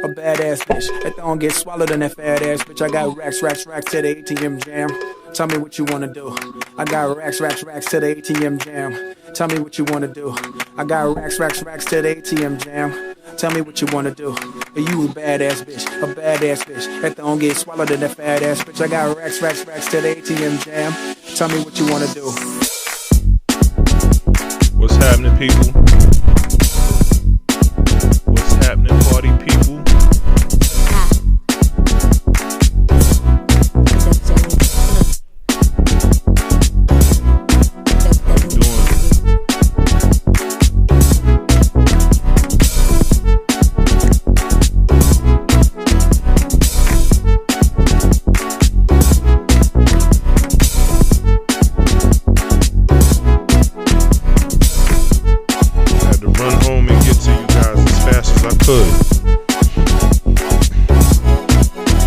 a badass bitch. That don't get swallowed in that fat ass bitch. I got racks to the ATM jam. Tell me what you wanna do. I got racks to the ATM jam. Tell me what you wanna do. I got racks to the ATM jam. Tell me what you wanna do. You a badass bitch, that don't get swallowed in that fat ass bitch. I got racks to the ATM jam. Tell me what you wanna do. What's happening, people? What's happening, party people?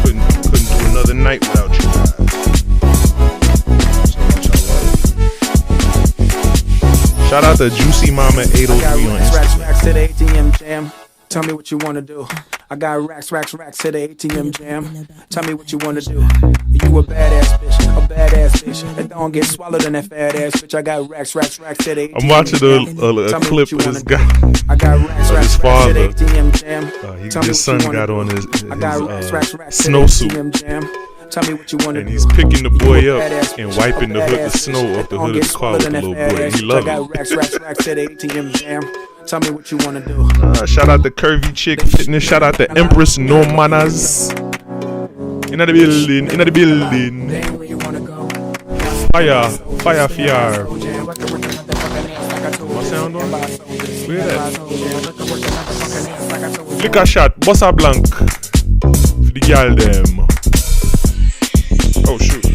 Couldn't do another night without you guys. So much I love it. Shout out to Juicy Mama 803 on Instagram. Racks to the ATM jam. Tell me what you wanna do. I got racks to the ATM jam. Tell me what you wanna do. You a badass bitch, that don't get swallowed in that fat ass bitch. I got racks to the ATM. I'm watching a clip of this guy. I got racks his father. to the ATM jam. His son got on his snowsuit. Tell me what you want to do. And he's picking the boy up and wiping the snow off the hood of the car with the little boy. He loves it. I got racks to the ATM jam. Tell me what you want to do. Shout out to Curvy Chick Fitness. Shout out to Empress No Manners. In the building. Fire. What sound on? Where that? Liquor shot. Bossa Blanc. For the girl them. Oh shoot.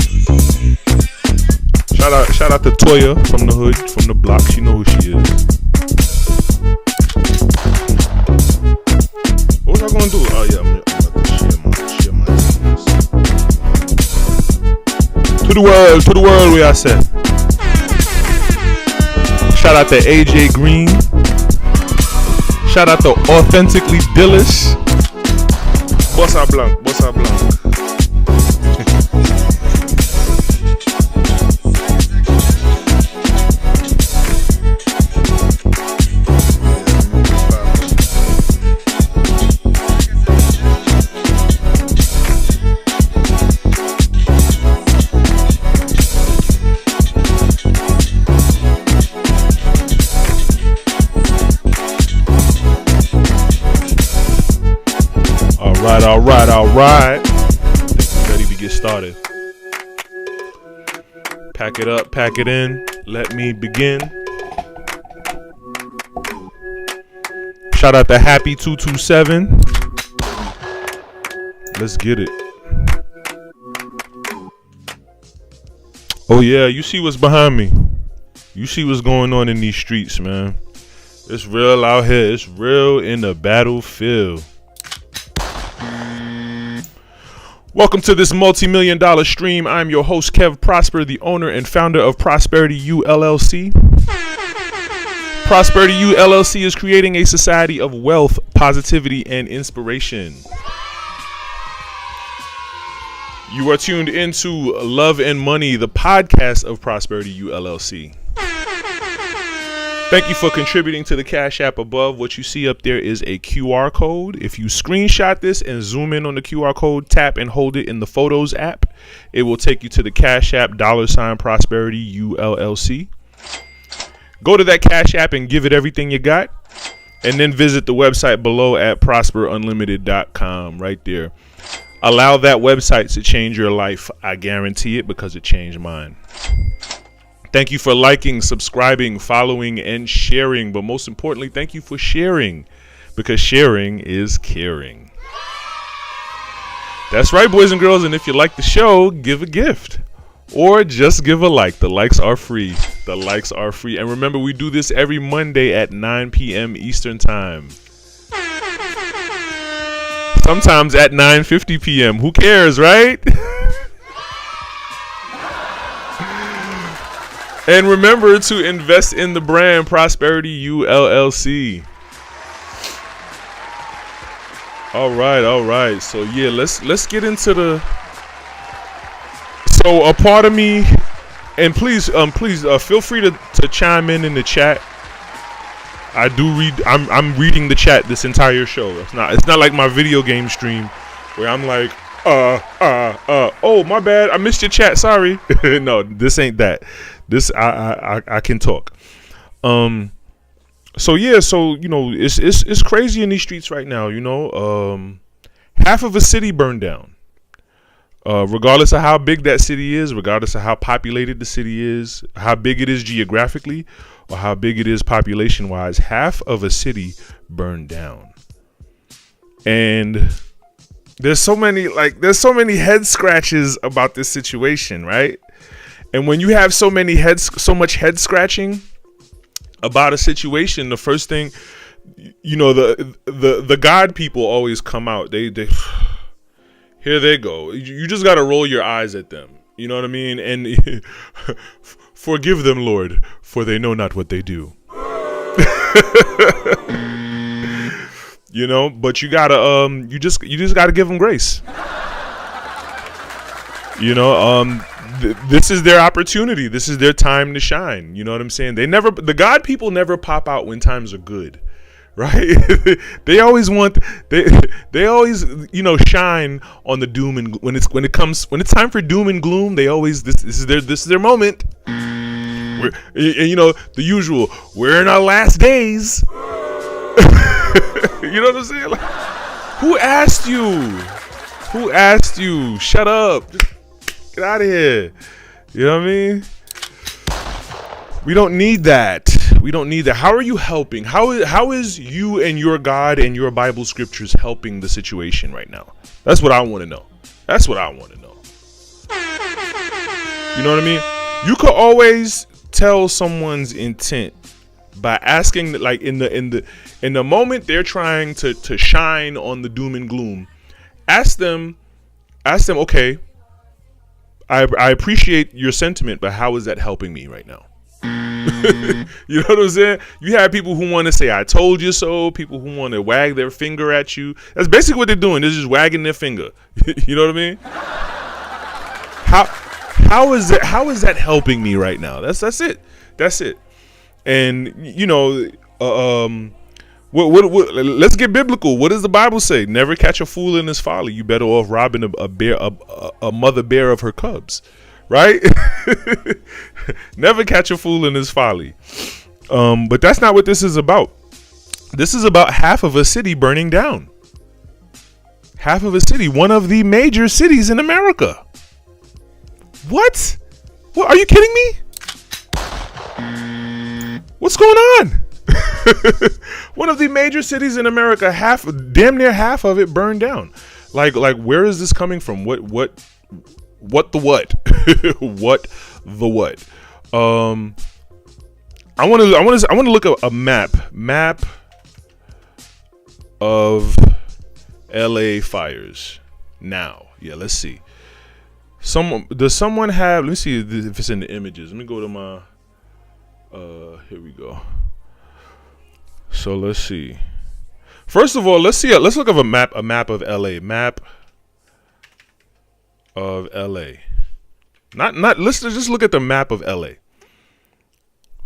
Shout out to Toya from the hood, from the block. She know who she is. What was I gonna do? Oh yeah, I'm about to share my teams. To the world, we are set. Shout out to AJ Green. Shout out to Authentically Dillish. Bossa Blanc. All right. I think we're ready to get started. Pack it up, pack it in. Let me begin. Shout out to Happy227. Let's get it. Oh yeah, you see what's behind me. You see what's going on in these streets, man. It's real out here. It's real in the battlefield. Welcome to this multi-million-dollar stream. I'm your host, Kev Prosper, the owner and founder of Prosperity U LLC. Prosperity U LLC is creating a society of wealth, positivity, and inspiration. You are tuned into Love and Money, the podcast of Prosperity U LLC. Thank you for contributing to the Cash App above. What you see up there is a QR code. If you screenshot this and zoom in on the QR code, tap and hold it in the Photos app, it will take you to the Cash App $ Prosperity U LLC. Go to that Cash App and give it everything you got, and then visit the website below at prosperunlimited.com right there. Allow that website to change your life. I guarantee it, because it changed mine. Thank you for liking, subscribing, following, and sharing. But most importantly, thank you for sharing, because sharing is caring. That's right, boys and girls. And if you like the show, give a gift or just give a like. The likes are free. And remember, we do this every Monday at 9 p.m. Eastern Time. Sometimes at 9:50 p.m. Who cares, right? And remember to invest in the brand Prosperity U LLC. All right. So yeah, let's get into the. So a part of me, and please feel free to chime in the chat. I do read. I'm reading the chat this entire show. It's not like my video game stream where I'm like, oh my bad, I missed your chat. Sorry. No, this ain't that. This I can talk. So yeah, so it's crazy in these streets right now. Half of a city burned down. Regardless of how big that city is, regardless of how populated the city is, how big it is geographically, or how big it is population wise, half of a city burned down. And there's so many head scratches about this situation, right? And when you have so much head scratching about a situation, the first thing, the God people always come out. They here they go. You just got to roll your eyes at them. You know what I mean? And forgive them, Lord, for they know not what they do. But you gotta you just gotta give them grace. This is their opportunity. This is their time to shine. You know what I'm saying? The God people never pop out when times are good, right? they always shine on the doom, and when it's time for doom and gloom, they always this is their moment. The usual, we're in our last days. You know what I'm saying? Like, who asked you? Shut up. Just get out of here. You know what I mean? We don't need that. How are you helping? How is you and your God and your Bible scriptures helping the situation right now? That's what I want to know. You know what I mean? You could always tell someone's intent by asking, like, in the moment they're trying to shine on the doom and gloom. Ask them, okay, I appreciate your sentiment, but how is that helping me right now? You know what I'm saying? You have people who want to say I told you so, people who want to wag their finger at you. That's basically what they're doing. They're just wagging their finger. You know what I mean? How is that helping me right now? That's it. And what let's get biblical. What does the Bible say? Never catch a fool in his folly. You better off robbing a mother bear of her cubs, right? Never catch a fool in his folly. But that's not what this is about. This is about half of a city burning down. Half of a city, one of the major cities in America. What? Are you kidding me? What's going on? One of the major cities in America, damn near half of it burned down. Like where is this coming from? What the what? What the what? I want to look at a map of LA fires now. Yeah, let's see. Does someone have? Let me see if it's in the images. Let me go to my. Here we go. So let's see. First of all, let's look at a map of LA. Map of LA. Not. Let's just look at the map of LA.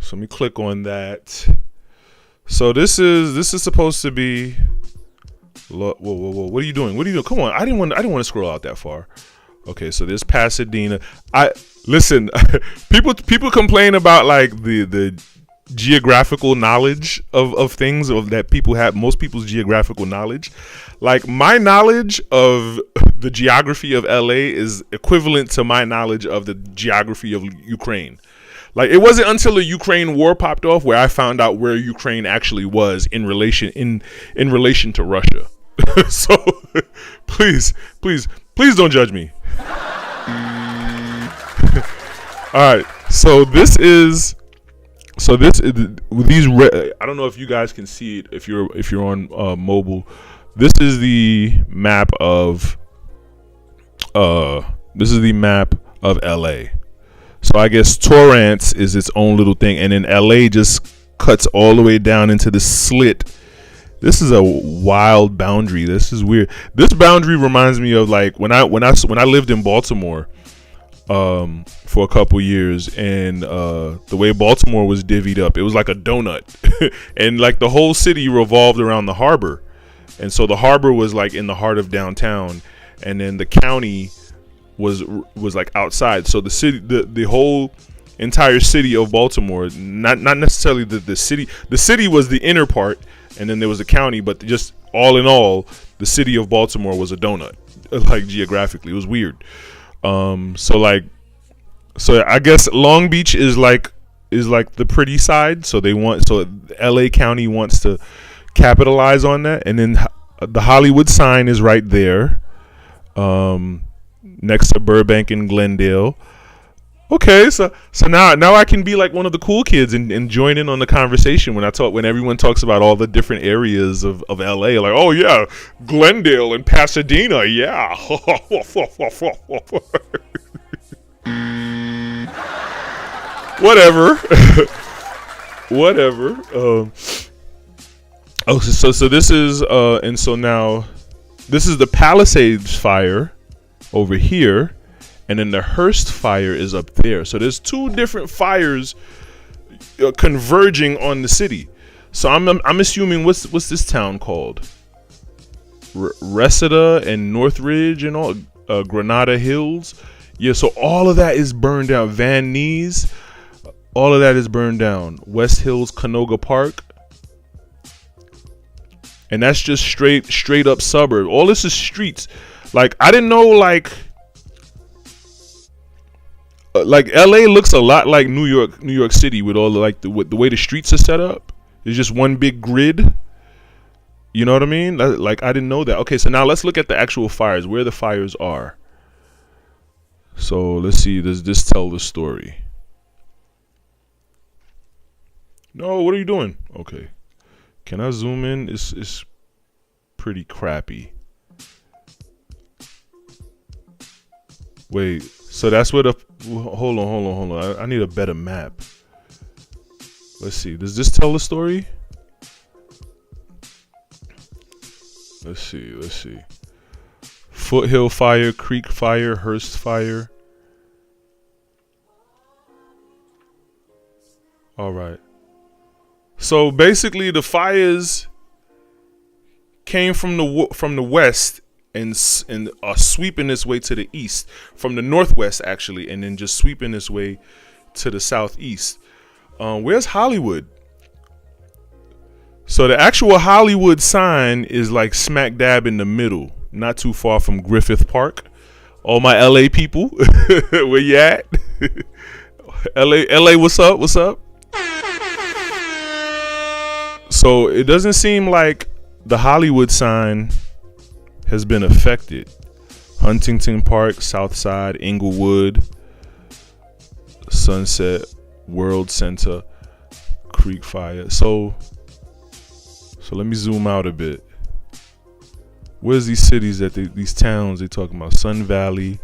So let me click on that. So this is supposed to be. Whoa! What are you doing? Come on! I didn't want to scroll out that far. Okay, so there's Pasadena. Listen. People complain about like the geographical knowledge of things, of that people have. Most people's geographical knowledge, like my knowledge of the geography of LA is equivalent to my knowledge of the geography of Ukraine. Like, it wasn't until the Ukraine war popped off where I found out where Ukraine actually was in relation to Russia. So please don't judge me. All right. So these I don't know if you guys can see it if you're on mobile. This is the map of LA. So I guess Torrance is its own little thing, and then LA just cuts all the way down into this slit This is a wild boundary. This is weird. This boundary reminds me of like when I lived in Baltimore for a couple years, and the way Baltimore was divvied up, it was like a donut. And like the whole city revolved around the harbor. And so the harbor was like in the heart of downtown, and then the county was like outside. So the city, the whole entire city of Baltimore, not necessarily the city was the inner part, and then there was the county, but just all in all, the city of Baltimore was a donut, like geographically. It was weird. So I guess Long Beach is like the pretty side. So LA County wants to capitalize on that, and then the Hollywood sign is right there, next to Burbank and Glendale. Okay, so now I can be like one of the cool kids and join in on the conversation when everyone talks about all the different areas of LA. Like, oh yeah, Glendale and Pasadena, yeah. Whatever. So this is and so now this is the Palisades fire over here. And then the Hearst fire is up there. So there's two different fires converging on the city. So I'm assuming what's this town called? Reseda and Northridge and all Granada Hills. Yeah. So all of that is burned down. Van Nuys, all of that is burned down. West Hills, Canoga Park, and that's just straight up suburb. All this is streets. Like I didn't know like LA looks a lot like New York City with all the way the streets are set up. It's just one big grid. You know what I mean? Like I didn't know that. Okay, so now let's look at the actual fires, where the fires are. So let's see. Does this tell the story? No, what are you doing? Okay, can I zoom in? It's pretty crappy. Wait. So that's where hold on. I need a better map. Let's see. Does this tell the story? Let's see. Foothill fire, Creek fire, Hearst fire. All right. So basically the fires came from the west and are sweeping this way to the east, from the northwest actually, and then just sweeping this way to the southeast. Where's Hollywood? So the actual Hollywood sign is like smack dab in the middle, not too far from Griffith Park. All my LA people, where you at? LA, what's up? So it doesn't seem like the Hollywood sign has been affected. Huntington Park, Southside, Inglewood, Sunset, World Center, Creek Fire. So let me zoom out a bit. Where's these cities these towns they talking about? Sun Valley,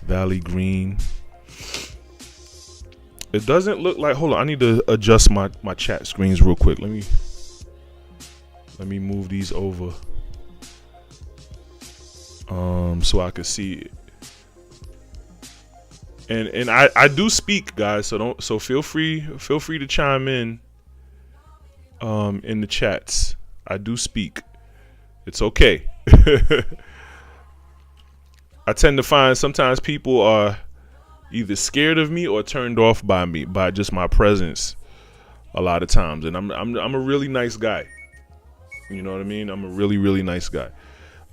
Valley Green. It doesn't look like. Hold on, I need to adjust my chat screens real quick. Let me move these over. So I could see it. And I do speak, guys, so feel free to chime in the chats. I do speak. It's okay. I tend to find sometimes people are either scared of me or turned off by just my presence a lot of times, and I'm a really nice guy. You know what I mean? I'm a really, really nice guy.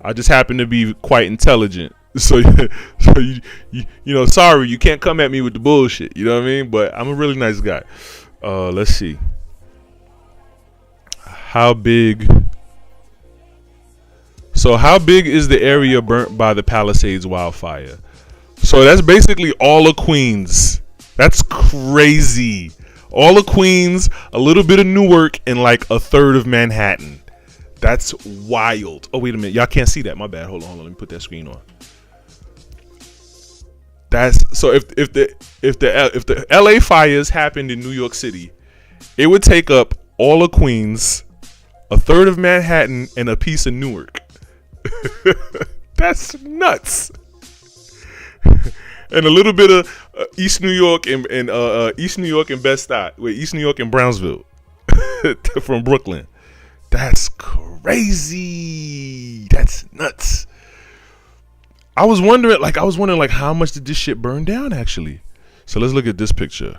I just happen to be quite intelligent. So you know, sorry, you can't come at me with the bullshit. You know what I mean? But I'm a really nice guy. Let's see. How big? So how big is the area burnt by the Palisades wildfire? So that's basically all of Queens. That's crazy. All of Queens, a little bit of Newark, and like a third of Manhattan. That's wild. Oh, wait a minute. Y'all can't see that. My bad. Hold on. Let me put that screen on. That's so if the LA fires happened in New York City, it would take up all of Queens, a third of Manhattan, and a piece of Newark. That's nuts. And a little bit of East New York and East New York and Bed-Stuy, East New York and Brownsville from Brooklyn. That's crazy. That's nuts. I was wondering how much did this shit burn down actually? So let's look at this picture.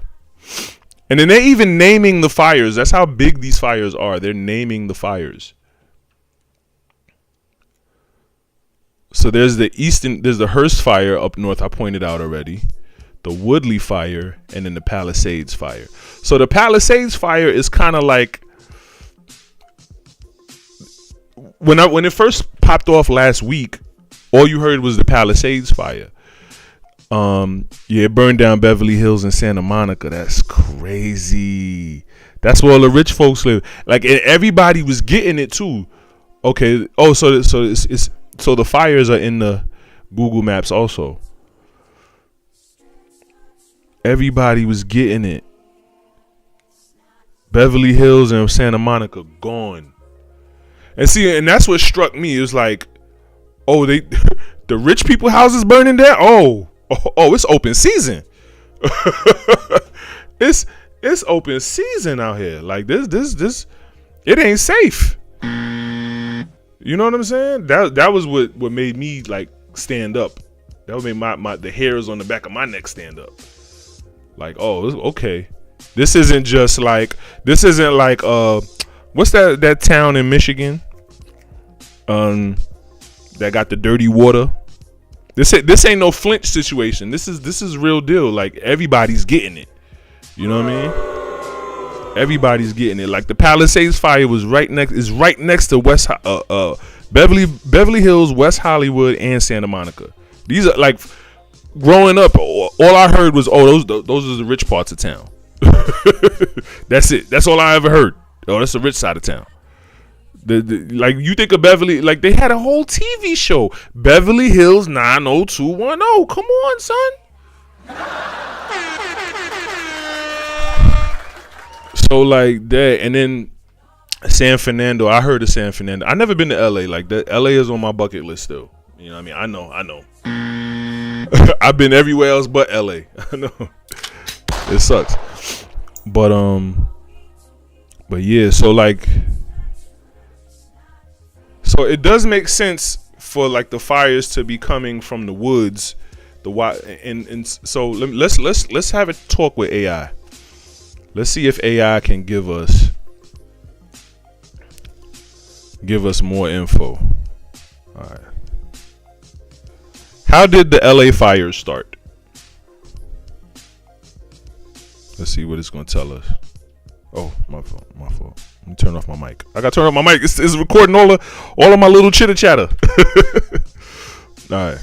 And then they're even naming the fires. That's how big these fires are. They're naming the fires. So there's the Hearst fire up north, I pointed out already. The Woodley fire, and then the Palisades fire. So the Palisades fire is kind of like when it first popped off last week, all you heard was the Palisades fire. It burned down Beverly Hills and Santa Monica. That's crazy. That's where all the rich folks live. Like, and everybody was getting it too. Okay. Oh, so the fires are in the Google Maps also. Everybody was getting it. Beverly Hills and Santa Monica gone. And that's what struck me. It was like, oh, the rich people houses burning down. Oh, it's open season. It's open season out here. Like this it ain't safe. You know what I'm saying? That was what made me like stand up. That would make the hairs on the back of my neck stand up. Like, oh, okay. This isn't like what's that town in Michigan? That got the dirty water. This ain't no Flint situation. This is real deal. Like, everybody's getting it. You know what I mean? Everybody's getting it. Like, the Palisades fire is right next to Beverly Hills, West Hollywood, and Santa Monica. These are like, growing up, all I heard was, those are the rich parts of town. That's it. That's all I ever heard. Oh, that's the rich side of town. Like, you think of Beverly, like, they had a whole TV show, Beverly Hills 90210. Come on, son. So like that, and then San Fernando. I heard of San Fernando. I never been to LA. Like, that, LA is on my bucket list still. You know what I mean? I know. I've been everywhere else but LA. I know. It sucks. But yeah, so like, so it does make sense for like the fires to be coming from the woods, and so let's have a talk with AI. Let's see if AI can give us more info. All right. How did the LA fires start? Let's see what it's going to tell us. Oh, my fault. Let me turn off my mic. I got to turn off my mic. It's recording all of my little chitter chatter. All right.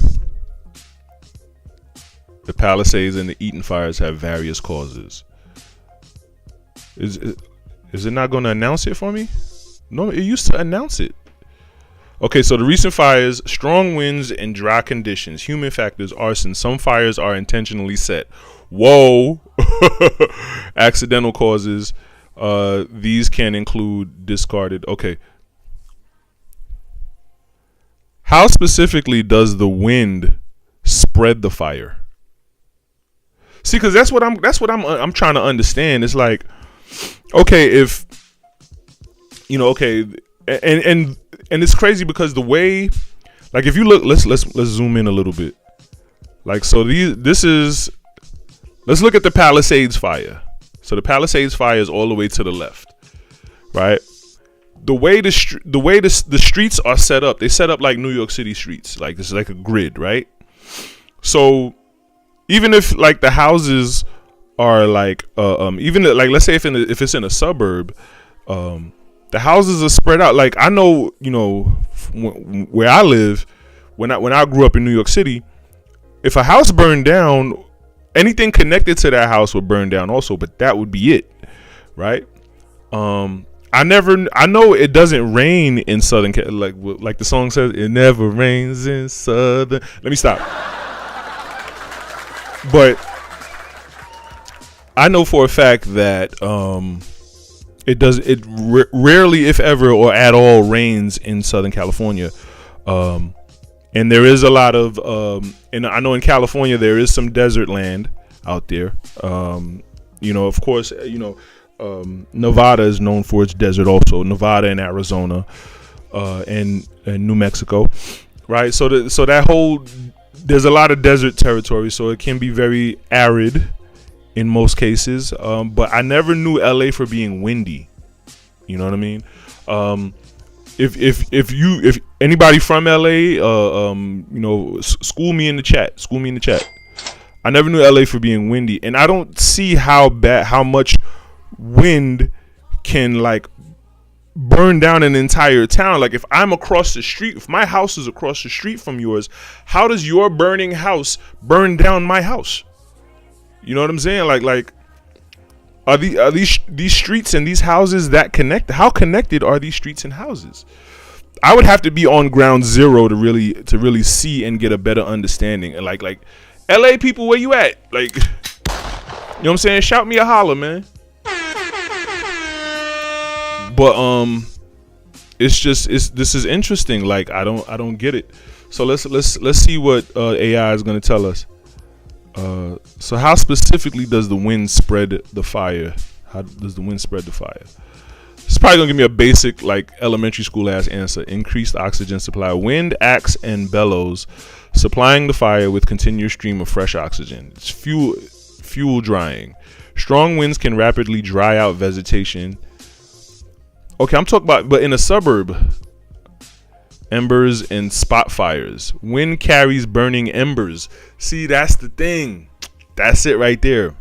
The Palisades and the Eaton fires have various causes. Is it not going to announce it for me? No, it used to announce it. Okay, so the recent fires, strong winds and dry conditions, human factors, arson. Some fires are intentionally set. Whoa. Accidental causes. These can include discarded. Okay. How specifically does the wind spread the fire? See, because that's what I'm trying to understand. It's like, okay, if you know, okay, and it's crazy because the way, like, if you look, let's zoom in a little bit. Like, so let's look at the Palisades fire. So the Palisades fire is all the way to the left, right? The way the streets are set up, they set up like New York City streets, like this is like a grid, right? So even if like the houses are like even like, let's say if it's in a suburb, the houses are spread out. Like, I know, you know, where I live, when I grew up in New York City, if a house burned down, anything connected to that house would burn down also, but that would be it, right? I know it doesn't rain in Southern, like the song says, it never rains in Southern. Let me stop. But I know for a fact that rarely, if ever, or at all, rains in Southern California. And there is a lot of, and I know in California there is some desert land out there. Of course, Nevada is known for its desert also. Nevada and Arizona, and New Mexico, right? So that whole, there's a lot of desert territory, so it can be very arid in most cases. But I never knew LA for being windy. You know what I mean? If anybody from LA, school me in the chat. I never knew LA for being windy, and I don't see how much wind can like burn down an entire town. Like if I'm across the street, if my house is across the street from yours, how does your burning house burn down my house? You know what I'm saying? Like are these streets and these houses that connected? How connected are these streets and houses? I would have to be on ground zero to really see and get a better understanding. And like LA people, where you at? Like, you know what I'm saying? Shout me a holler, man. But this is interesting. Like I don't get it. So let's see what AI is gonna tell us. So how specifically does the wind spread the fire? How does the wind spread the fire? It's probably gonna give me a basic, like, elementary school ass answer. Increased oxygen supply. Wind acts and bellows, supplying the fire with continuous stream of fresh oxygen. It's fuel drying. Strong winds can rapidly dry out vegetation. Okay, I'm talking about, but in a suburb, embers and spot fires. Wind carries burning embers. See, that's the thing. That's it right there.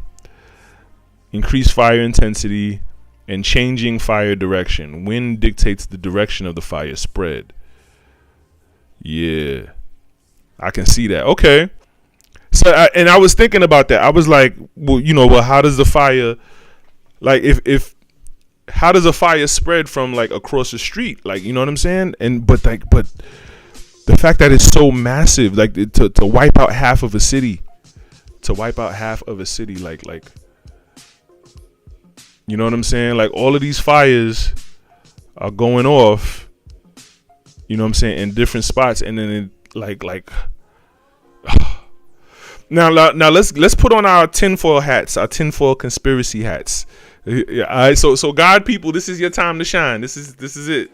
Increased fire intensity and changing fire direction. Wind dictates the direction of the fire spread. Yeah, I can see that. Okay. So, I was thinking about that. I was like, well, how does the fire, like, how does a fire spread from like across the street? Like, you know what I'm saying? But the fact that it's so massive, like to wipe out half of a city, like, you know what I'm saying? Like all of these fires are going off, you know what I'm saying, in different spots, and then now let's put on our tinfoil hats, our tinfoil conspiracy hats. Yeah, all right. So God people, this is your time to shine. This is it.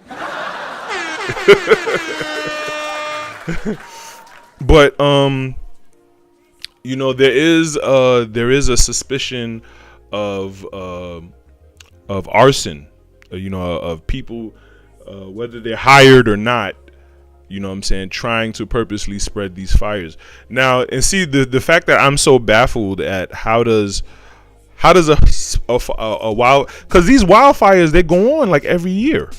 But there is a suspicion of arson, of people, whether they're hired or not, you know what I'm saying, trying to purposely spread these fires. Now, and see the fact that I'm so baffled at how does a wild, because these wildfires, they go on like every year.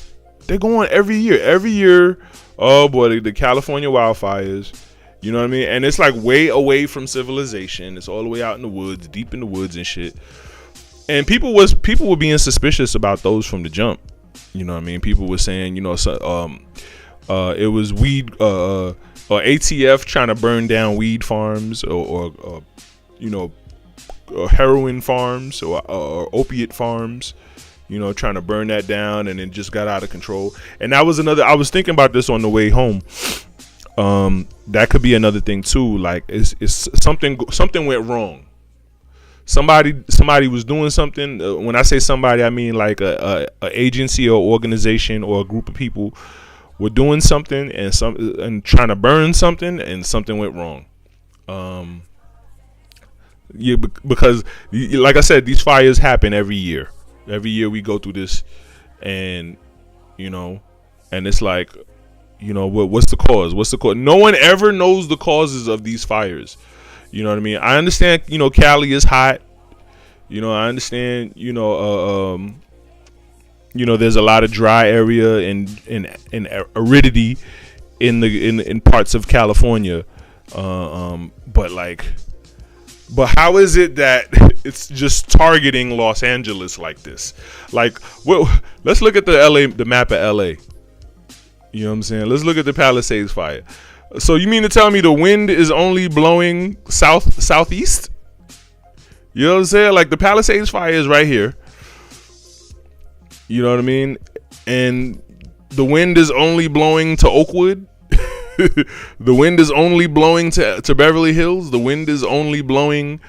Every year. Oh boy, the California wildfires. You know what I mean? And it's like way away from civilization. It's all the way out in the woods, deep in the woods and shit. And people were being suspicious about those from the jump. You know what I mean? People were saying, it was weed, or ATF trying to burn down weed farms, or heroin farms, or opiate farms, trying to burn that down, and it just got out of control. And that was another, I was thinking about this on the way home. That could be another thing too. Like it's something went wrong. Somebody was doing something. When I say somebody, I mean like a agency or organization or a group of people were doing something and trying to burn something, and something went wrong. Yeah, because like I said, these fires happen every year. Every year we go through this, and and it's like, what's the cause? No one ever knows the causes of these fires. You know what I mean? I understand, Cali is hot. I understand, there's a lot of dry area and aridity in parts of California. But how is it that it's just targeting Los Angeles like this? Like, well, let's look at the map of LA. You know what I'm saying? Let's look at the Palisades fire. So you mean to tell me the wind is only blowing southeast? You know what I'm saying? Like the Palisades fire is right here. You know what I mean? And the wind is only blowing to Oakwood. The wind is only blowing to Beverly Hills. The wind is only blowing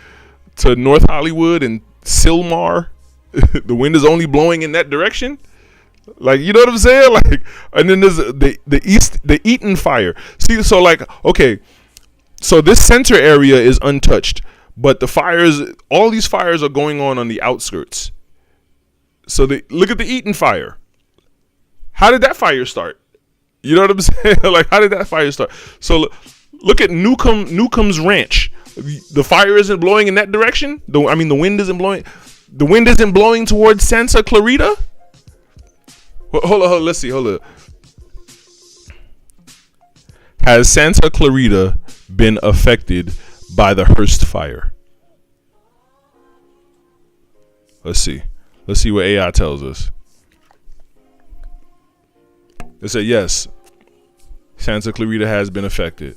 to North Hollywood and Sylmar. The wind is only blowing in that direction. Like, you know what I'm saying? Like, and then there's the Eaton fire. See, so like, okay, so this center area is untouched, but the fires, all these fires are going on the outskirts. So look at the Eaton fire. How did that fire start? You know what I'm saying? Like, how did that fire start? So look at Newcomb's Ranch. The fire isn't blowing in that direction. The wind isn't blowing. The wind isn't blowing towards Santa Clarita. Hold on. Let's see. Hold on. Has Santa Clarita been affected by the Hearst fire? Let's see. Let's see what AI tells us. It said yes. Santa Clarita has been affected.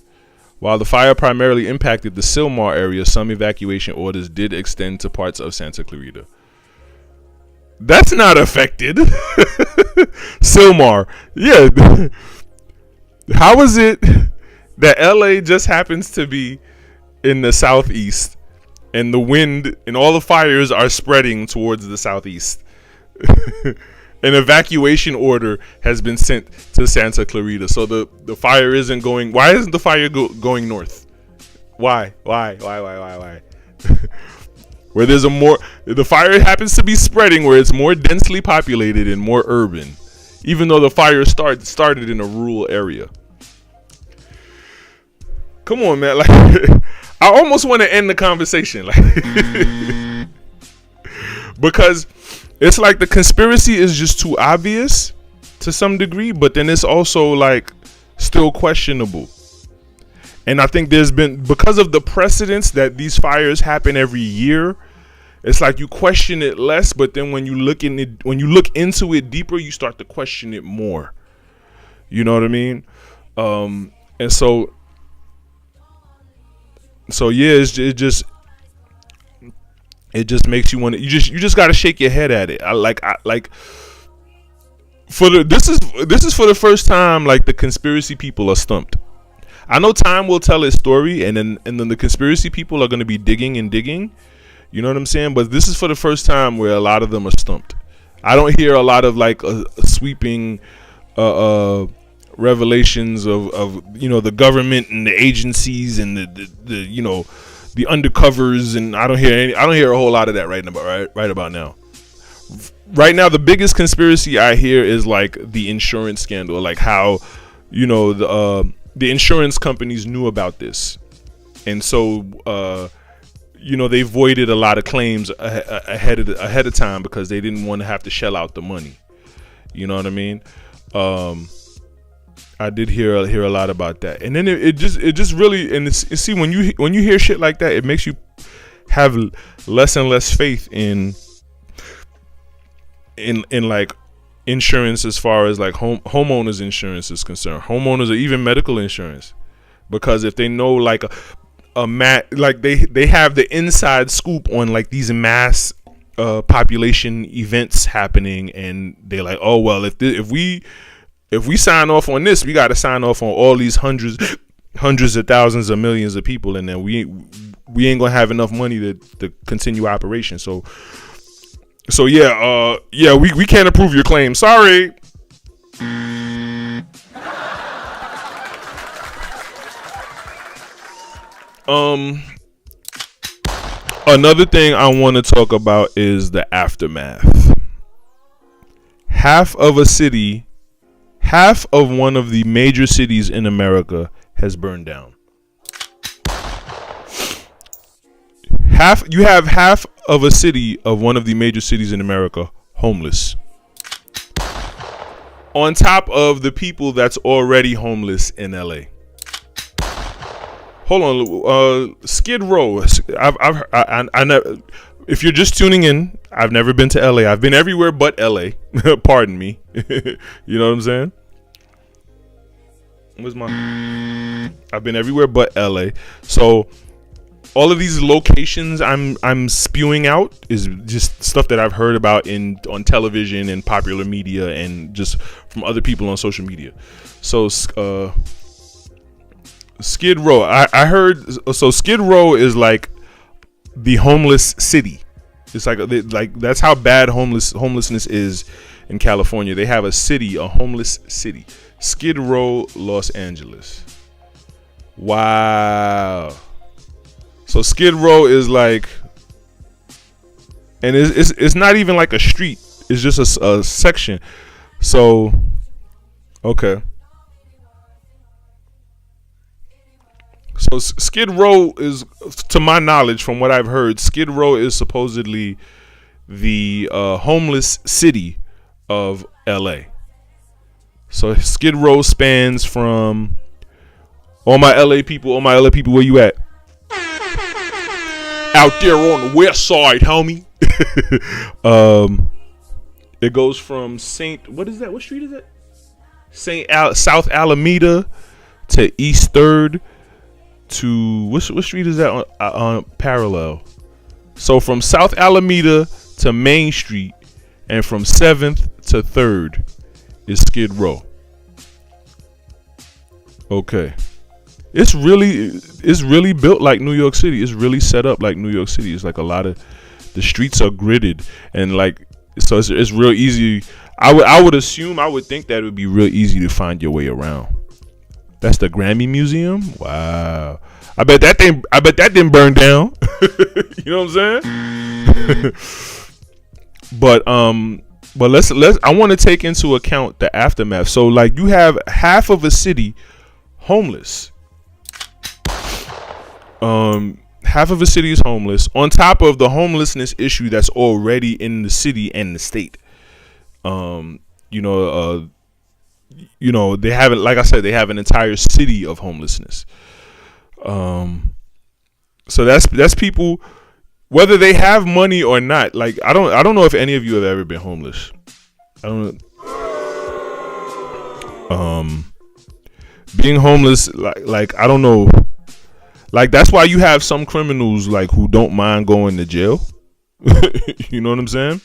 While the fire primarily impacted the Sylmar area, some evacuation orders did extend to parts of Santa Clarita. That's not affected. Sylmar. Yeah. How is it that LA just happens to be in the southeast and the wind and all the fires are spreading towards the southeast? An evacuation order has been sent to Santa Clarita. So the fire isn't going. Why isn't the fire going north? Why? Where there's the fire happens to be spreading where it's more densely populated and more urban, even though the fire started in a rural area. Come on, man. Like, I almost want to end the conversation, like, because it's like the conspiracy is just too obvious to some degree, but then it's also like still questionable. And I think there's been, because of the precedence that these fires happen every year, it's like you question it less, but then when you look into it deeper, you start to question it more. You know what I mean? And so yeah, it just makes you want to. You just got to shake your head at it. This is for the first time like the conspiracy people are stumped. I know time will tell its story, and then the conspiracy people are going to be digging and digging. You know what I'm saying? But this is for the first time where a lot of them are stumped. I don't hear a lot of like a sweeping revelations of the government and the agencies and the undercovers, and I don't hear a whole lot of that right about now. Right now, the biggest conspiracy I hear is like the insurance scandal, like how the insurance companies knew about this, and so they voided a lot of claims ahead of time because they didn't want to have to shell out the money. You know what I mean? I did hear a lot about that, and then it just really, and see, when you hear shit like that, it makes you have less and less faith in like insurance as far as like homeowners insurance is concerned, homeowners or even medical insurance, because if they know like like they have the inside scoop on like these mass population events happening, and they're like, oh well, if we sign off on this, we got to sign off on all these hundreds of thousands of millions of people, and then we ain't gonna have enough money to continue operation. So yeah, we can't approve your claim. Sorry. Another thing I want to talk about is the aftermath. Half of one of the major cities in America has burned down. You have half of a city of one of the major cities in America homeless. On top of the people that's already homeless in LA. Hold on, Skid Row. I never. If you're just tuning in, I've never been to LA. I've been everywhere but LA. Pardon me. You know what I'm saying? I've been everywhere but LA. So all of these locations I'm spewing out is just stuff that I've heard about on television and popular media and just from other people on social media. So Skid Row, I heard. So Skid Row is like the homeless city. It's like that's how bad homelessness is in California. They have a city, a homeless city, Skid Row, Los Angeles. Wow. So Skid Row is like, and it's not even like a street. It's just a section. So, okay. So Skid Row is, to my knowledge, from what I've heard, Skid Row is supposedly the homeless city of LA. So Skid Row spans from all my LA people, where you at? Out there on the west side, homie. It goes from what is that? What street is that? South Alameda to East 3rd to what street is that on parallel? So from South Alameda to Main Street and from 7th to 3rd is Skid Row. Okay. It's really built like New York City. It's really set up like New York City. It's like a lot of the streets are gridded and like, so it's real easy. I would think that it would be real easy to find your way around. That's the Grammy Museum. Wow. I bet that didn't burn down. You know what I'm saying? But let's I want to take into account the aftermath. So like you have half of a city homeless. Half of a city is homeless on top of the homelessness issue that's already in the city and the state. They have it, like I said, they have an entire city of homelessness. So that's people, whether they have money or not. Like I don't know if any of you have ever been homeless. I don't. Being homeless, like I don't know. Like that's why you have some criminals like who don't mind going to jail. You know what I'm saying?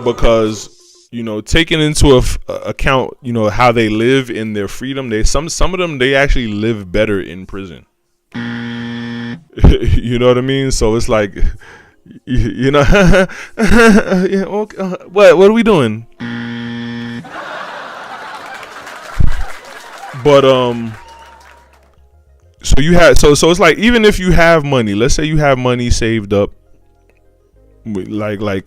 Because taking into account, how they live in their freedom, some of them they actually live better in prison. You know what I mean? So it's like, yeah, okay, what are we doing? But so you have so it's like, even if you have money, let's say you have money saved up, like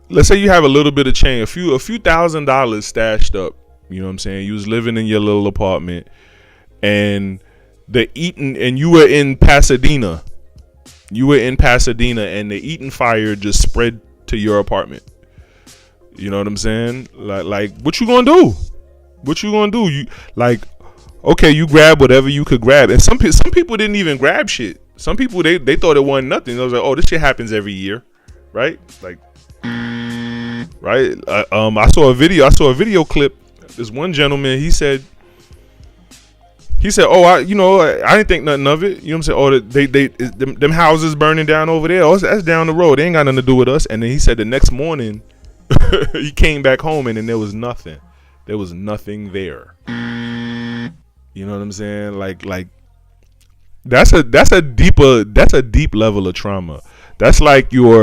let's say you have a little bit of change, a few $1,000s stashed up. You know what I'm saying? You was living in your little apartment, and you were in Pasadena. And the Eaton fire just spread to your apartment. You know what I'm saying? Like what you gonna do? You like, okay, you grab whatever you could grab, and some people didn't even grab shit. Some people they thought it wasn't nothing. They was like, oh, this shit happens every year, right? Like, right? I saw a video clip. This one gentleman, he said, oh, I didn't think nothing of it. You know what I'm saying? Oh, them houses burning down over there. Oh, that's down the road. They ain't got nothing to do with us. And then he said the next morning he came back home and then there was nothing. There was nothing there. You know what I'm saying? Like that's a deep level of trauma. That's like your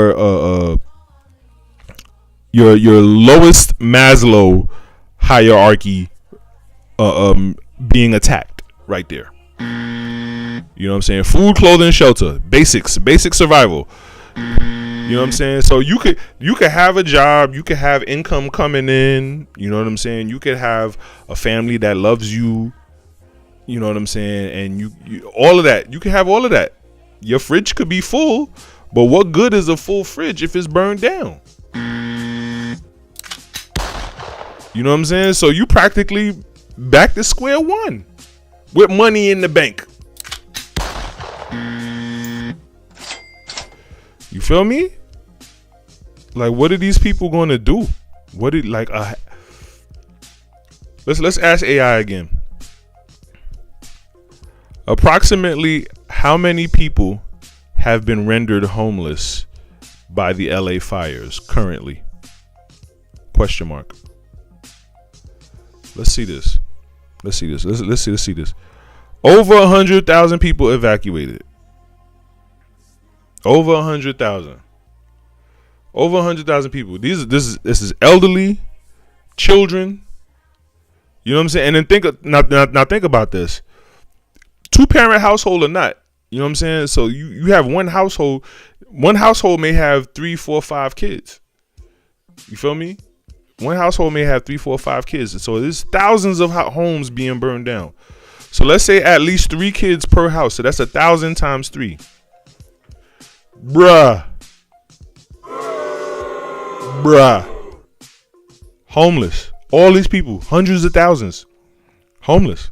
lowest Maslow hierarchy being attacked right there. You know what I'm saying? Food, clothing, shelter, basic survival. You know what I'm saying? So you could have a job, you could have income coming in, you know what I'm saying? You could have a family that loves you, you know what I'm saying? And you all of that, you can have all of that. Your fridge could be full, but what good is a full fridge if it's burned down? You know what I'm saying? So you practically back to square one with money in the bank. You feel me? Like, what are these people going to do? Let's ask AI again. Approximately how many people have been rendered homeless by the LA fires currently? Question mark. Let's see this. Let's see this. Over 100,000 people evacuated. Over 100,000. Over 100,000 people. This is elderly, children. You know what I'm saying? And then now think about this. 2-parent household or not. You know what I'm saying? So you have one household. One household may have 3, 4, 5 kids. You feel me? One household may have 3, 4, 5 kids. So there's thousands of homes being burned down. So let's say at least 3 kids per house. So that's 1,000 times 3. Bruh. Homeless. All these people, hundreds of thousands, homeless.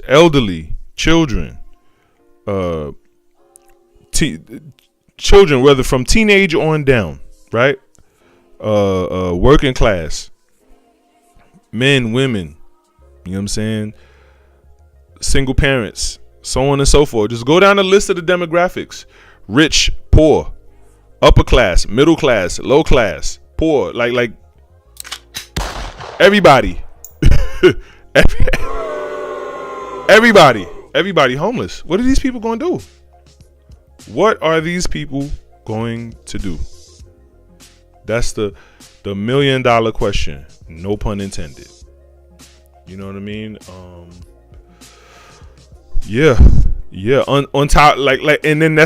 Elderly, children, children, whether from teenage on down, right? Working class, men, women, you know what I'm saying? Single parents, so on and so forth. Just go down the list of the demographics: rich, poor, upper class, middle class, low class, poor, like everybody. Everybody homeless. What are these people going to do? What are these people going to do? That's the $1 million question. No pun intended. You know what I mean? Yeah. On top, like, and then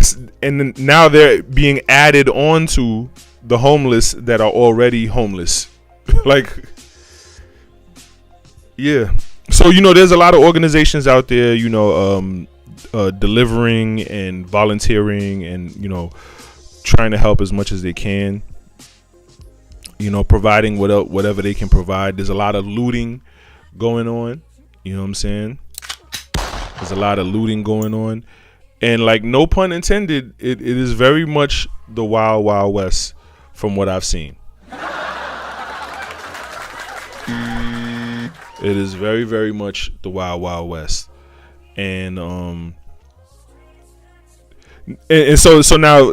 now they're being added on to the homeless that are already homeless. Like, yeah. So, there's a lot of organizations out there, delivering and volunteering and, trying to help as much as they can, providing whatever they can provide. There's a lot of looting going on. You know what I'm saying? There's a lot of looting going on. And, like, no pun intended, it is very much the Wild Wild West from what I've seen. It is very, very much the Wild Wild West, and so now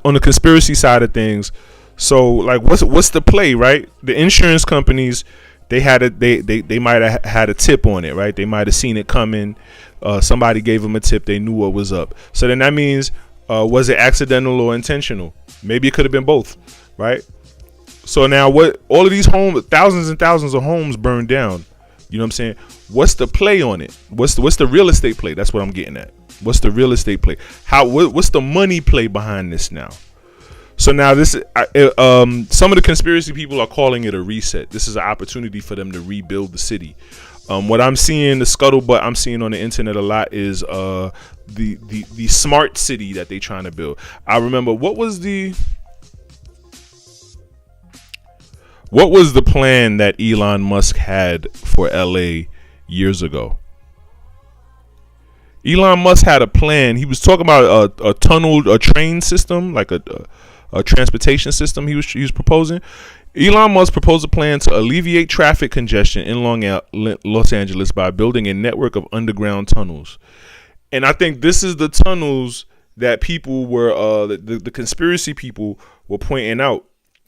on the conspiracy side of things, so like what's the play, right? The insurance companies, they might have had a tip on it, right? They might have seen it coming. Somebody gave them a tip. They knew what was up. So then that means was it accidental or intentional? Maybe it could have been both, right? So now what? All of these homes, thousands and thousands of homes burned down. You know what I'm saying? What's the play on it? What's the real estate play? That's what I'm getting at. What's the real estate play? What's the money play behind this now? So now this is some of the conspiracy people are calling it a reset. This is an opportunity for them to rebuild the city. What I'm seeing, the scuttlebutt I'm seeing on the internet a lot is the smart city that they're trying to build. I remember what was the plan that Elon Musk had for LA years ago? Elon Musk had a plan. He was talking about a train system, like a transportation system he was proposing. Elon Musk proposed a plan to alleviate traffic congestion in Los Angeles by building a network of underground tunnels. And I think this is the tunnels that people were, the conspiracy people were pointing out.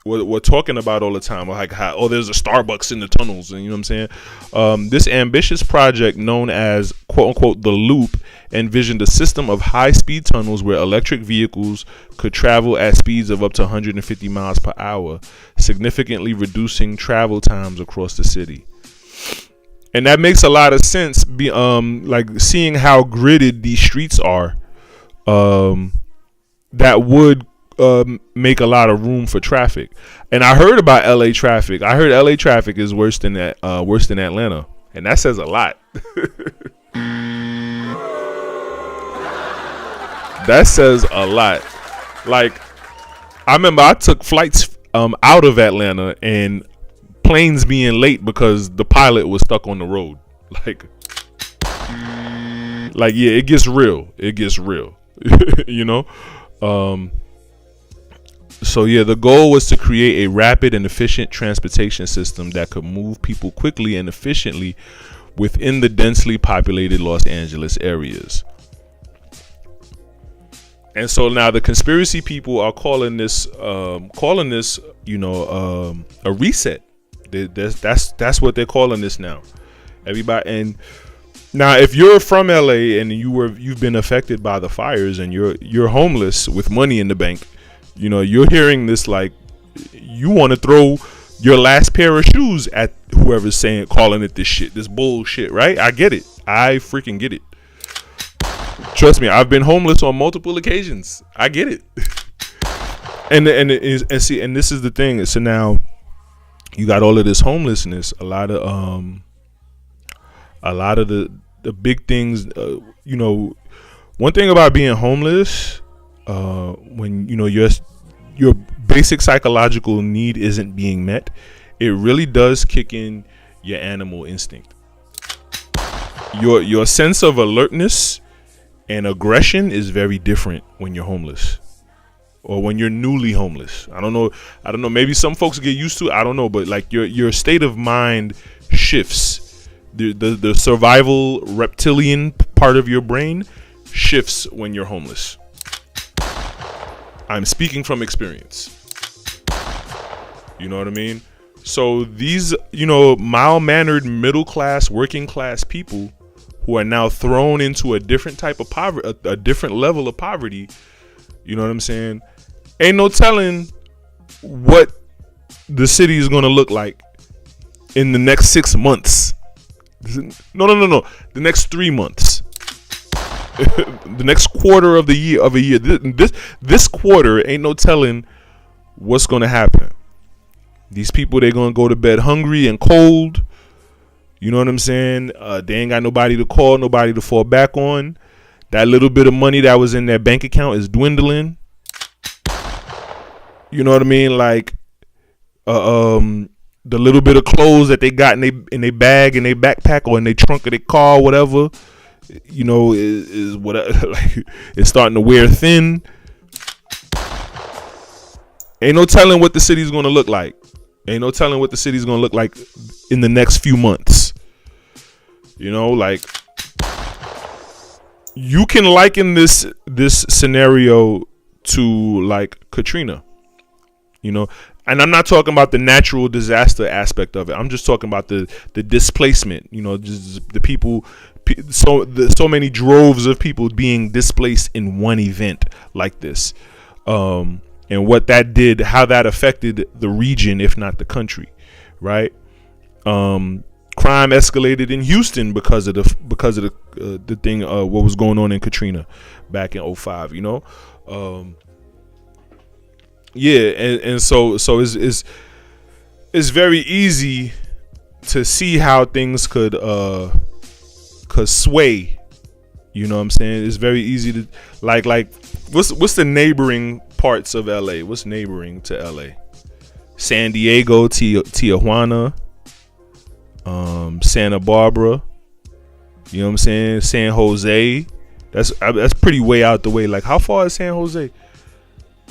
We're talking about all the time, like how there's a Starbucks in the tunnels, and you know what I'm saying. This ambitious project, known as "quote unquote" the Loop, envisioned a system of high-speed tunnels where electric vehicles could travel at speeds of up to 150 miles per hour, significantly reducing travel times across the city. And that makes a lot of sense. Like seeing how gridded these streets are, that would make a lot of room for traffic. And I heard about LA traffic. I heard LA traffic is worse than Atlanta, and that says a lot. That says a lot. Like, I remember I took flights out of Atlanta and planes being late because the pilot was stuck on the road. Like yeah, it gets real. You know. So yeah, the goal was to create a rapid and efficient transportation system that could move people quickly and efficiently within the densely populated Los Angeles areas. And so now the conspiracy people are calling this, a reset. That's what they're calling this now. Everybody, and now if you're from LA and you've been affected by the fires and you're homeless with money in the bank, you're hearing this like you want to throw your last pair of shoes at whoever's calling it this bullshit, right? I get it. I freaking get it. Trust me, I've been homeless on multiple occasions. I get it. and this is the thing. So now you got all of this homelessness. A lot of the big things. One thing about being homeless, when your basic psychological need isn't being met, it really does kick in your animal instinct. Your sense of alertness and aggression is very different when you're homeless or when you're newly homeless. I don't know. Maybe some folks get used to it. I don't know. But like your state of mind shifts. The survival reptilian part of your brain shifts when you're homeless. I'm speaking from experience. You know what I mean? So these, mild-mannered, middle-class, working-class people who are now thrown into a different type of poverty, a different level of poverty, you know what I'm saying? Ain't no telling what the city is going to look like in the next 6 months. No. The next 3 months. The next quarter of a year. This quarter ain't no telling what's going to happen. These people, they're going to go to bed hungry and cold. You know what I'm saying? They ain't got nobody to call, nobody to fall back on. That little bit of money that was in their bank account is dwindling. You know what I mean? Like, the little bit of clothes that they got in their bag, in their backpack, or in their trunk of their car, whatever, is what like it's starting to wear thin. Ain't no telling what the city's gonna look like. Ain't no telling what the city's gonna look like in the next few months. Like you can liken this scenario to like Katrina. And I'm not talking about the natural disaster aspect of it. I'm just talking about the displacement. Just the people. So many droves of people being displaced in one event like this. And what that did, how that affected the region, if not the country, right? Crime escalated in Houston because of the thing, what was going on in Katrina back in 2005, and so it's very easy to see how things could sway. You know what I'm saying? It's very easy to like what's the neighboring parts of LA? What's neighboring to LA? San Diego, Tijuana, Santa Barbara. You know what I'm saying? San Jose. That's pretty way out the way. Like, how far is San Jose?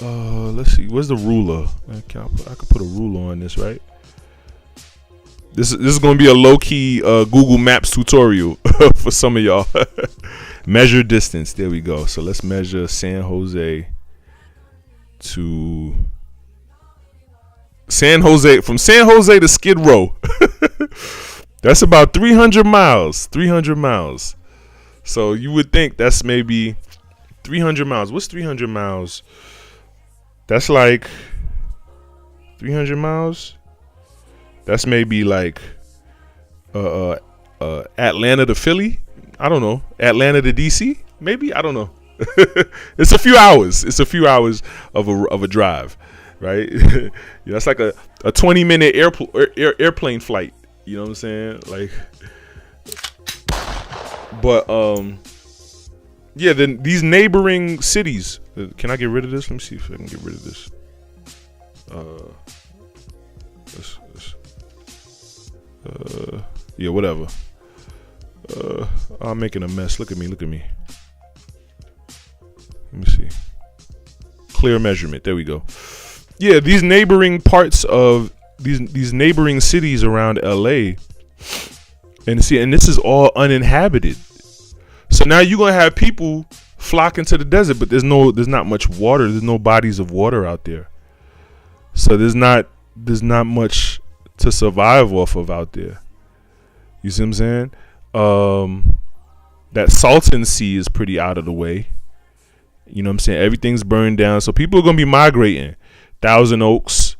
Let's see. Where's the ruler? I could put a ruler on this, right? This is gonna be a low key Google Maps tutorial for some of y'all. Measure distance. There we go. So let's measure San Jose to San Jose, from San Jose to Skid Row. That's about 300 miles. 300 miles. So you would think that's maybe 300 miles. What's 300 miles? That's like 300 miles. That's maybe like Atlanta to Philly. I don't know. Atlanta to DC. Maybe, I don't know. It's a few hours. It's a few hours of a drive, right? That's like a 20-minute airplane flight. You know what I'm saying? Like, but then these neighboring cities. Can I get rid of this? Let me see if I can get rid of this. Yeah, whatever. I'm making a mess. Look at me. Let me see. Clear measurement. There we go. yeah, these neighboring parts of these neighboring cities around LA, and this is all uninhabited. So now you're gonna have people flocking to the desert, but there's not much water. There's no bodies of water out there. So there's not much to survive off of out there. You see what I'm saying? That Salton Sea is pretty out of the way. You know what I'm saying? Everything's burned down. So people are going to be migrating. Thousand Oaks.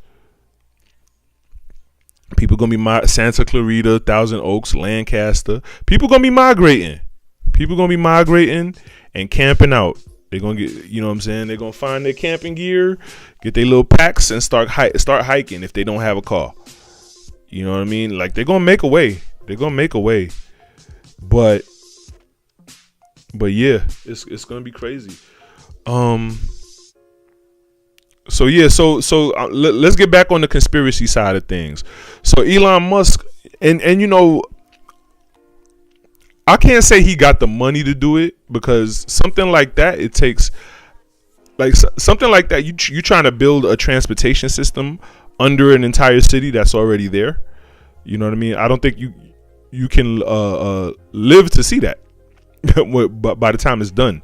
People going to be Santa Clarita, Thousand Oaks, Lancaster. People going to be migrating. People going to be migrating and camping out. They're going to get, you know what I'm saying? They're going to find their camping gear, get their little packs, and start hiking if they don't have a car. You know what I mean? Like, they're going to make a way. They're going to make a way. But yeah, it's going to be crazy. So let's get back on the conspiracy side of things. So Elon Musk, and you know, I can't say he got the money to do it, because something like that, it takes, like, something like that, you trying to build a transportation system under an entire city that's already there. You know what I mean? I don't think you can live to see that but by the time it's done.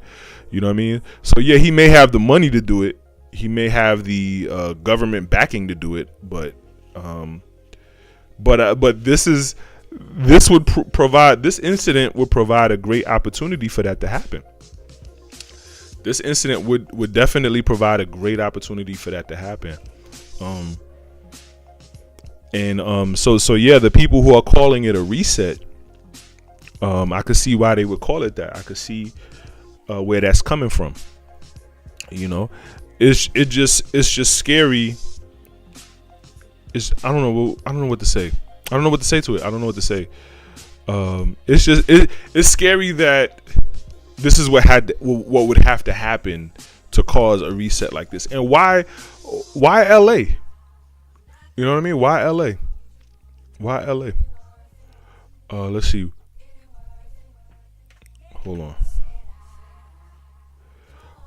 You know what I mean? So yeah, he may have the money to do it. He may have the government backing to do it, but this incident would provide a great opportunity for that to happen. This incident would definitely provide a great opportunity for that to happen. So yeah, the people who are calling it a reset, I could see why they would call it that. I could see where that's coming from. You know, it's just scary. I don't know what to say. I don't know what to say to it. I don't know what to say. It's scary that this is what would have to happen to cause a reset like this. And why LA? You know what I mean? Why LA? Why LA? Let's see. Hold on.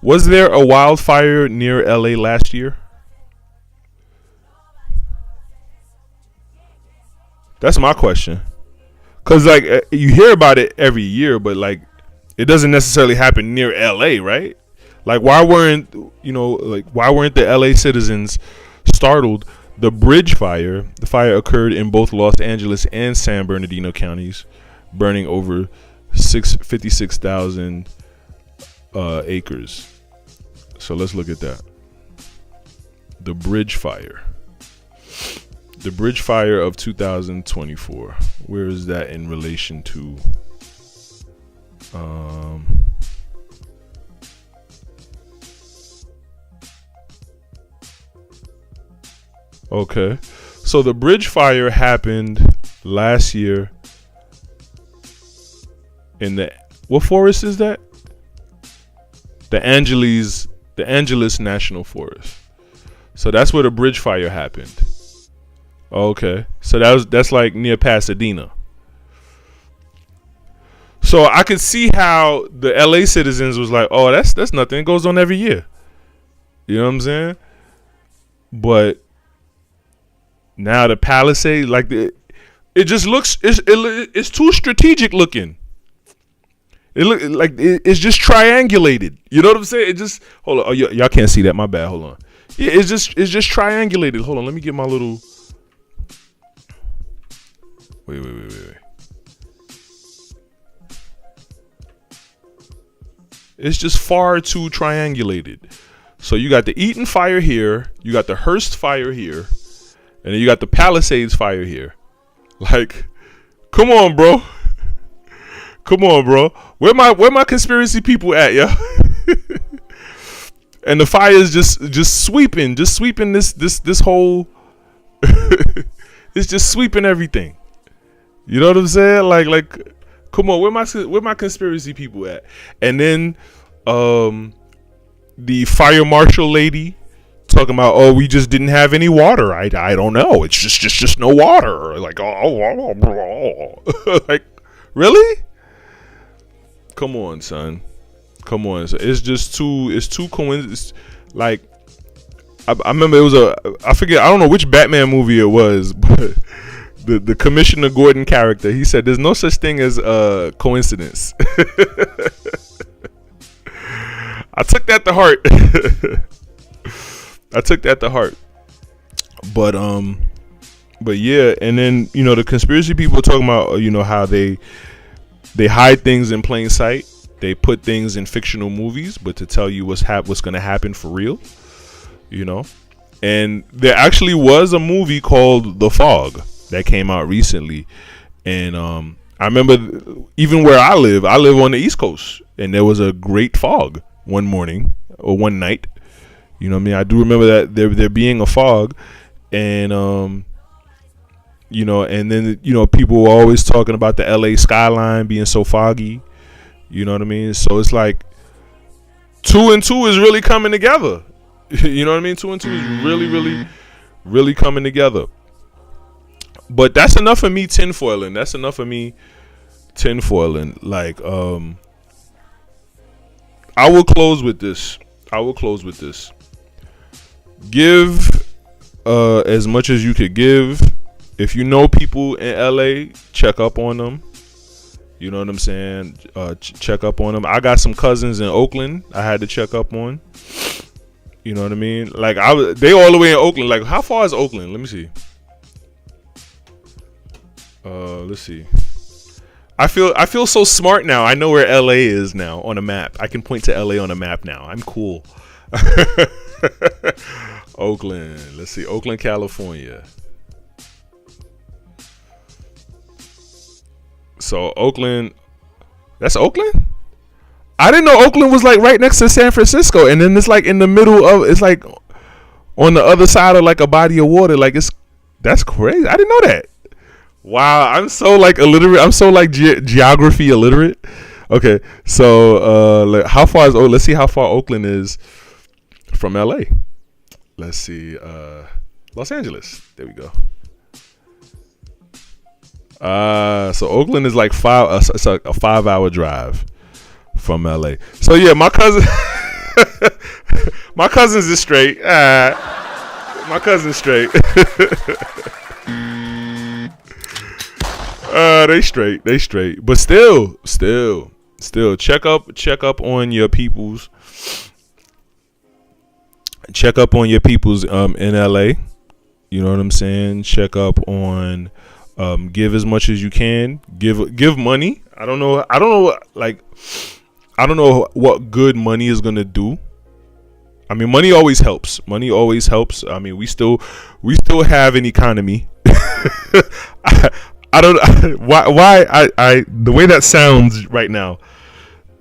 Was there a wildfire near LA last year? That's my question. Cause like you hear about it every year, but like it doesn't necessarily happen near LA, right? Like why weren't the LA citizens startled? The bridge fire, the fire occurred in both Los Angeles and San Bernardino counties, burning over 56,000 acres. So let's look at that. The bridge fire. The bridge fire of 2024. Where is that in relation to? Okay. So the bridge fire happened last year in what forest is that? The Angeles National Forest. So that's where the bridge fire happened. Okay. So that's like near Pasadena. So I could see how the LA citizens was like, "Oh, that's nothing. It goes on every year." You know what I'm saying? But now the Palisade, like it just looks, it's too strategic looking. It look like it's just triangulated. You know what I'm saying? It just, hold on. Oh, y'all can't see that. My bad. Hold on. Yeah, it's just triangulated. Hold on. Let me get my little. Wait. It's just far too triangulated. So you got the Eaton fire here, you got the Hearst fire here, and then you got the Palisades fire here. Like, come on, bro. Come on, bro. Where my conspiracy people at, yo? And the fire is just sweeping this whole. It's just sweeping everything. You know what I'm saying? Like, come on. Where my conspiracy people at? And then, the fire marshal lady talking about, oh, we just didn't have any water. I don't know. It's just no water. Like, like, really? Come on, son. Come on. So it's too coincidence. Like, I remember it was I forget, I don't know which Batman movie it was, but the Commissioner Gordon character, he said there's no such thing as coincidence. I took that to heart. I took that to heart. But yeah, and then the conspiracy people are talking about how they hide things in plain sight. They put things in fictional movies, but to tell you what's going to happen for real, And there actually was a movie called The Fog that came out recently, and I remember even where I live on the East Coast, and there was a great fog one morning or one night. You know what I mean? I do remember that there being a fog, and and then people were always talking about the LA skyline being so foggy. You know what I mean? So it's like 2 and 2 is really coming together. You know what I mean? 2 and 2 is really, really, really coming together. But that's enough of me tinfoiling. Like, I will close with this. Give as much as you could give. If you know people in LA, check up on them. You know what I'm saying? Check up on them. I got some cousins in Oakland I had to check up on. You know what I mean? Like, they all the way in Oakland. Like, how far is Oakland? Let me see. Let's see. I feel so smart now. I know where LA is now on a map. I can point to LA on a map now. I'm cool. Oakland. Let's see. Oakland, California. So Oakland, that's Oakland? I didn't know Oakland was like right next to San Francisco, and then it's like in the middle of, it's like on the other side of like a body of water. Like, that's crazy. I didn't know that. Wow, I'm so like illiterate. I'm so like geography illiterate. Okay, so like, how far is let's see how far Oakland is from LA. Let's see, Los Angeles. There we go. So Oakland is like it's like a 5-hour drive from LA. So yeah, my cousin, my cousins is straight. My cousin's straight. They straight. But still, check up on your peoples. Check up on your peoples in LA. You know what I'm saying? Check up on. Give as much as you can. Give money. I don't know what good money is gonna do. I mean, money always helps. I mean, we still have an economy. I don't why I the way that sounds right now.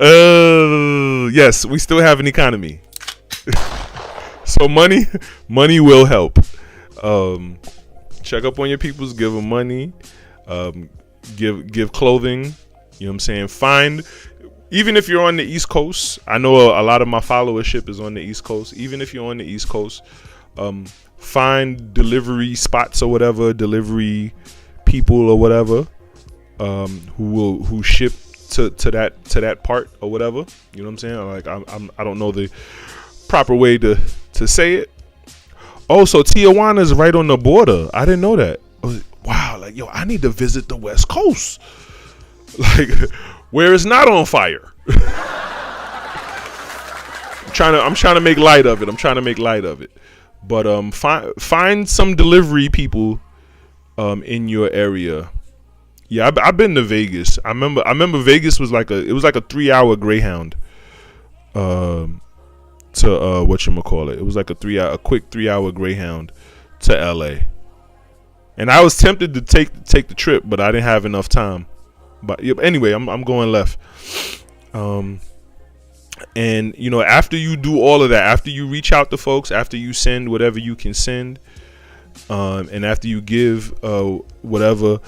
Yes, we still have an economy. So money will help. Check up on your peoples, give them money, give clothing, you know what I'm saying? Find, even if you're on the East Coast, I know a lot of my followership is on the East Coast. Even if you're on the East Coast, find delivery spots or whatever, delivery people or whatever, who ship to that part or whatever. You know what I'm saying? Like, I don't know the proper way to say it. Oh, so Tijuana is right on the border. I didn't know that. Wow, like, yo, I need to visit the West Coast, like, where it's not on fire. I'm trying to make light of it. But find some delivery people in your area. Yeah, I've been to Vegas. I remember Vegas was like a 3-hour Greyhound. To whatchamacallit. It was like a quick 3-hour Greyhound to LA. And I was tempted to take the trip, but I didn't have enough time. But anyway, I'm going left. And after you do all of that, after you reach out to folks, after you send whatever you can send, and after you give whatever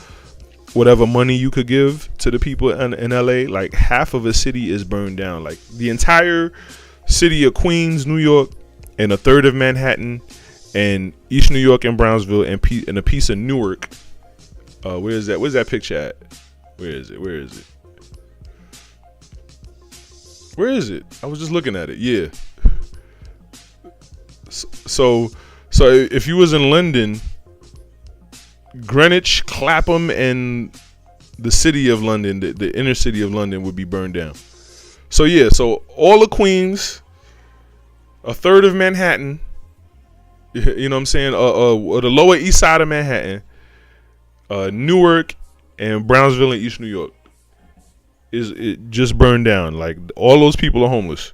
money you could give to the people in LA, like half of a city is burned down. Like the entire city of Queens, New York, and a third of Manhattan, and East New York and Brownsville, and a piece of Newark. Where is that? Where's that picture at? Where is it? I was just looking at it. Yeah. So if you was in London, Greenwich, Clapham, and the city of London, the inner city of London would be burned down. So yeah, so all of Queens, a third of Manhattan, you know what I'm saying, the lower east side of Manhattan, Newark, and Brownsville in East New York, it just burned down. Like, all those people are homeless.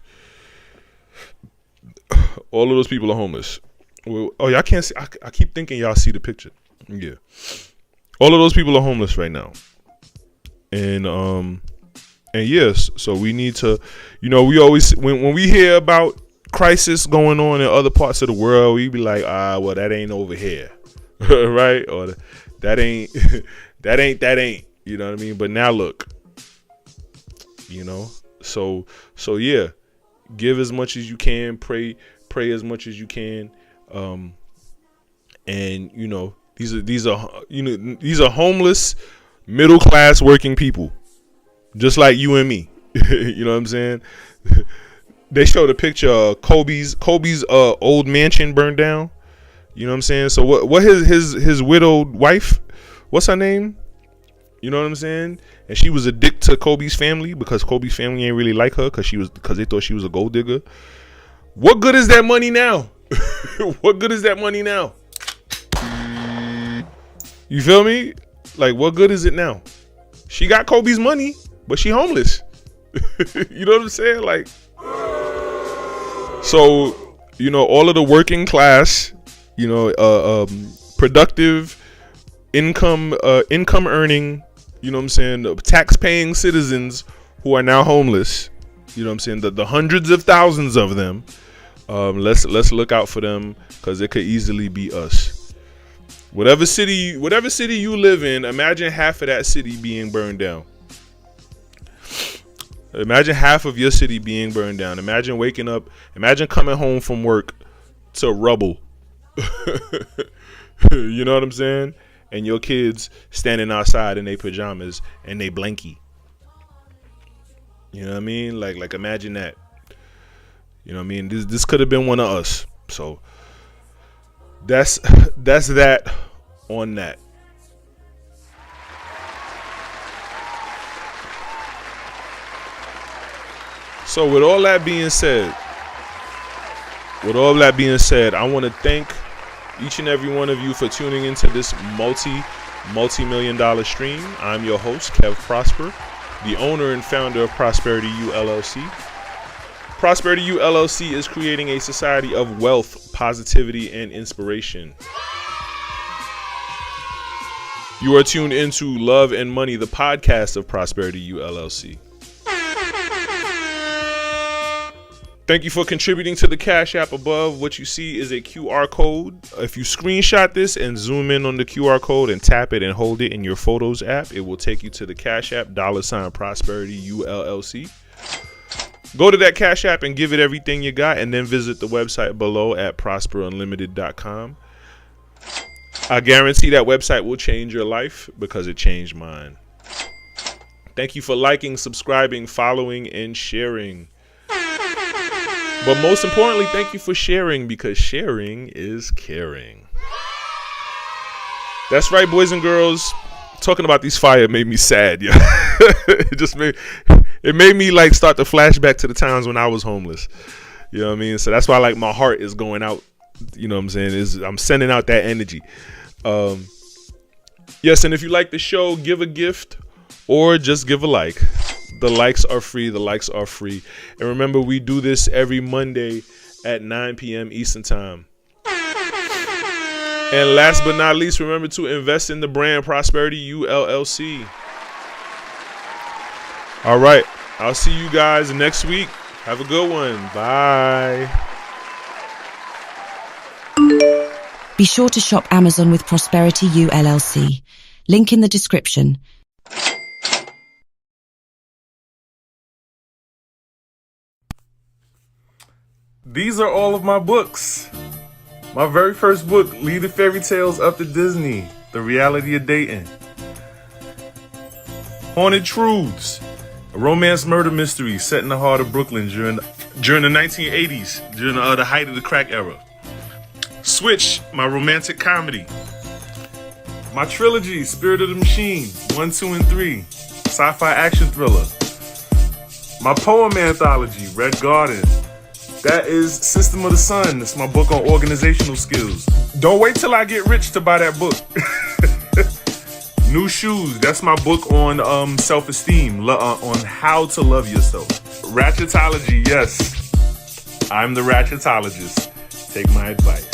All of those people are homeless. Well, oh, y'all can't see. I keep thinking y'all see the picture. Yeah, all of those people are homeless right now, and yes, so we need to, we always when we hear about crisis going on in other parts of the world, we be like, well, that ain't over here, right? Or that ain't that ain't. You know what I mean? But now look, so yeah, give as much as you can, pray as much as you can, and these are homeless, middle class working people, just like you and me. You know what I'm saying? They showed a picture of Kobe's old mansion burned down. You know what I'm saying? So what his widowed wife, what's her name? You know what I'm saying? And she was a dick to Kobe's family because Kobe's family ain't really like her because they thought she was a gold digger. What good is that money now? What good is that money now? You feel me? Like, what good is it now? She got Kobe's money, but she homeless. You know what I'm saying? Like, so, all of the working class, productive, income earning, you know what I'm saying, tax paying citizens who are now homeless, you know what I'm saying, the hundreds of thousands of them, let's look out for them, because it could easily be us. Whatever city you live in, imagine half of that city being burned down. Imagine half of your city being burned down. Imagine waking up, imagine coming home from work to rubble. You know what I'm saying? And your kids standing outside in their pajamas and they blankie. You know what I mean? Like imagine that. You know what I mean? This could have been one of us. So that's that on that. So with all that being said, I want to thank each and every one of you for tuning into this multi-million-dollar stream. I'm your host, Kev Prosper, the owner and founder of Prosperity U LLC. Prosperity U LLC is creating a society of wealth, positivity, and inspiration. You are tuned into Love and Money, the podcast of Prosperity U LLC. Thank you for contributing to the Cash App above. What you see is a QR code. If you screenshot this and zoom in on the QR code and tap it and hold it in your Photos app, it will take you to the Cash App, $Prosperity U LLC. Go to that Cash App and give it everything you got, and then visit the website below at prosperunlimited.com. I guarantee that website will change your life because it changed mine. Thank you for liking, subscribing, following, and sharing. But most importantly, thank you for sharing, because sharing is caring. That's right, boys and girls. Talking about these fire made me sad. Yeah. It made me like start to flashback to the times when I was homeless. You know what I mean? So that's why like my heart is going out. You know what I'm saying? I'm sending out that energy. Yes, and if you like the show, give a gift or just give a like. The likes are free. And remember, we do this every Monday at 9 p.m. Eastern Time. And last but not least, remember to invest in the brand Prosperity U LLC. All right. I'll see you guys next week. Have a good one. Bye. Be sure to shop Amazon with Prosperity U LLC. Link in the description. These are all of my books. My very first book, Lead the Fairy Tales Up to Disney, The Reality of Dating. Haunted Truths, a romance murder mystery set in the heart of Brooklyn during the 1980s, during the height of the crack era. Switch, my romantic comedy. My trilogy, Spirit of the Machine, 1, 2, and 3, sci-fi action thriller. My poem anthology, Red Garden. That is System of the Sun. That's my book on organizational skills. Don't wait till I get rich to buy that book. New Shoes. That's my book on self-esteem, on how to love yourself. Ratchetology. Yes, I'm the Ratchetologist. Take my advice.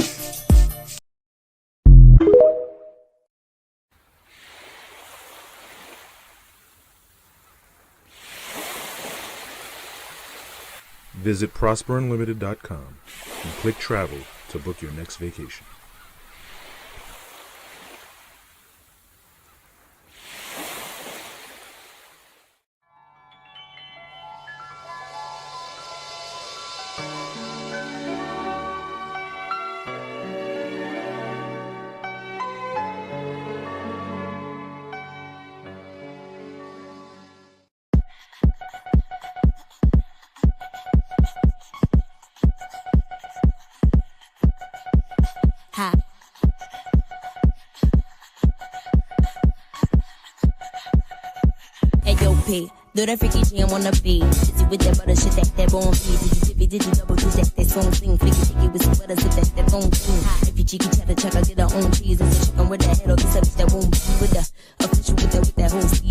Visit prosperunlimited.com and click travel to book your next vacation. Do that freaky jam on the beat. Busy with that butter shit, that bone feed. Did you double do that song sing. Flicky with some butter, sit that phone sing. If you cheeky cheddar check, I get her own cheese. It's a chicken with that head or this that won't be with the official with that whole ski.